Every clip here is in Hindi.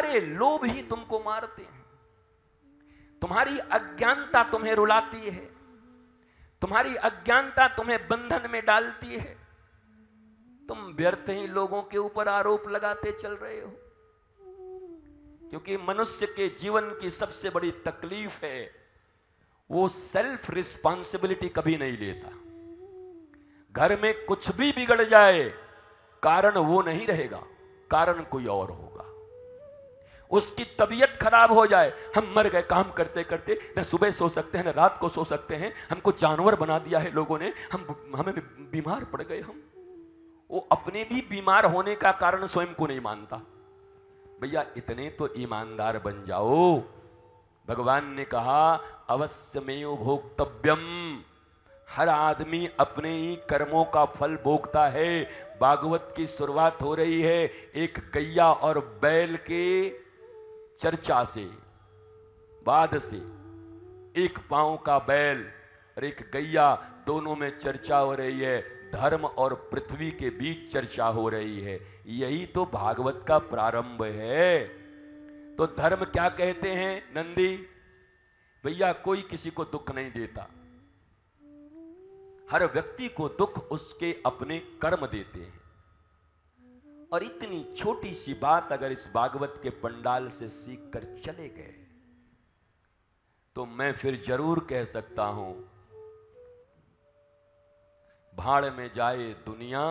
तुम्हारे लोभ ही तुमको मारते हैं, तुम्हारी अज्ञानता तुम्हें रुलाती है, तुम्हारी अज्ञानता तुम्हें बंधन में डालती है। तुम व्यर्थ ही लोगों के ऊपर आरोप लगाते चल रहे हो, क्योंकि मनुष्य के जीवन की सबसे बड़ी तकलीफ है वो सेल्फ रिस्पॉन्सिबिलिटी कभी नहीं लेता। घर में कुछ भी बिगड़ जाए कारण वो नहीं रहेगा, कारण कोई और होगा। उसकी तबीयत खराब हो जाए, हम मर गए काम करते करते, न सुबह सो सकते हैं न रात को सो सकते हैं, हमको जानवर बना दिया है लोगों ने, हमें बीमार पड़ गए। हम वो अपने भी बीमार होने का कारण स्वयं को नहीं मानता। भैया इतने तो ईमानदार बन जाओ। भगवान ने कहा अवश्यमेव भोक्तव्यम, हर आदमी अपने ही कर्मों का फल भोगता है। भागवत की शुरुआत हो रही है एक गैया और बैल के चर्चा से, बाद से। एक पांव का बैल और एक गैया, दोनों में चर्चा हो रही है, धर्म और पृथ्वी के बीच चर्चा हो रही है। यही तो भागवत का प्रारंभ है। तो धर्म क्या कहते हैं नंदी? भैया कोई किसी को दुख नहीं देता, हर व्यक्ति को दुख उसके अपने कर्म देते हैं। और इतनी छोटी सी बात अगर इस भागवत के पंडाल से सीख कर चले गए तो मैं फिर जरूर कह सकता हूं, भाड़ में जाए दुनिया,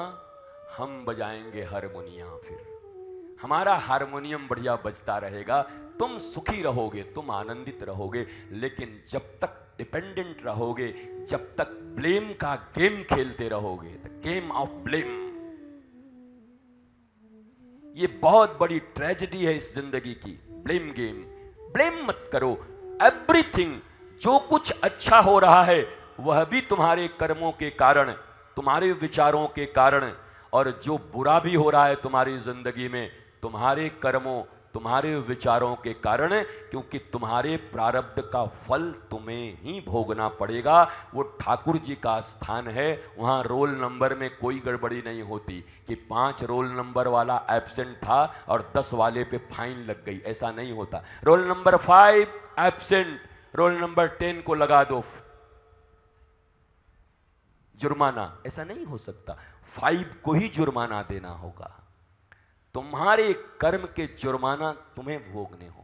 हम बजाएंगे हारमोनिया। फिर हमारा हारमोनियम बढ़िया बजता रहेगा, तुम सुखी रहोगे, तुम आनंदित रहोगे। लेकिन जब तक डिपेंडेंट रहोगे, जब तक ब्लेम का गेम खेलते रहोगे, द गेम ऑफ ब्लेम, ये बहुत बड़ी ट्रेजेडी है इस जिंदगी की। ब्लेम गेम, ब्लेम मत करो। एवरीथिंग, जो कुछ अच्छा हो रहा है वह भी तुम्हारे कर्मों के कारण, तुम्हारे विचारों के कारण, और जो बुरा भी हो रहा है तुम्हारी जिंदगी में तुम्हारे कर्मों, तुम्हारे विचारों के कारण, क्योंकि तुम्हारे प्रारब्ध का फल तुम्हें ही भोगना पड़ेगा। वो ठाकुर जी का स्थान है, वहाँ रोल नंबर में कोई गड़बड़ी नहीं होती कि 5 रोल नंबर वाला एब्सेंट था और 10 वाले पे फाइन लग गई, ऐसा नहीं होता। Roll number 5 absent, roll number 10 को लगा दो जुर्माना, ऐसा नहीं हो सकता। 5 को ही जुर्माना देना होगा। तुम्हारे कर्म के जुर्माना तुम्हें भोगने हो।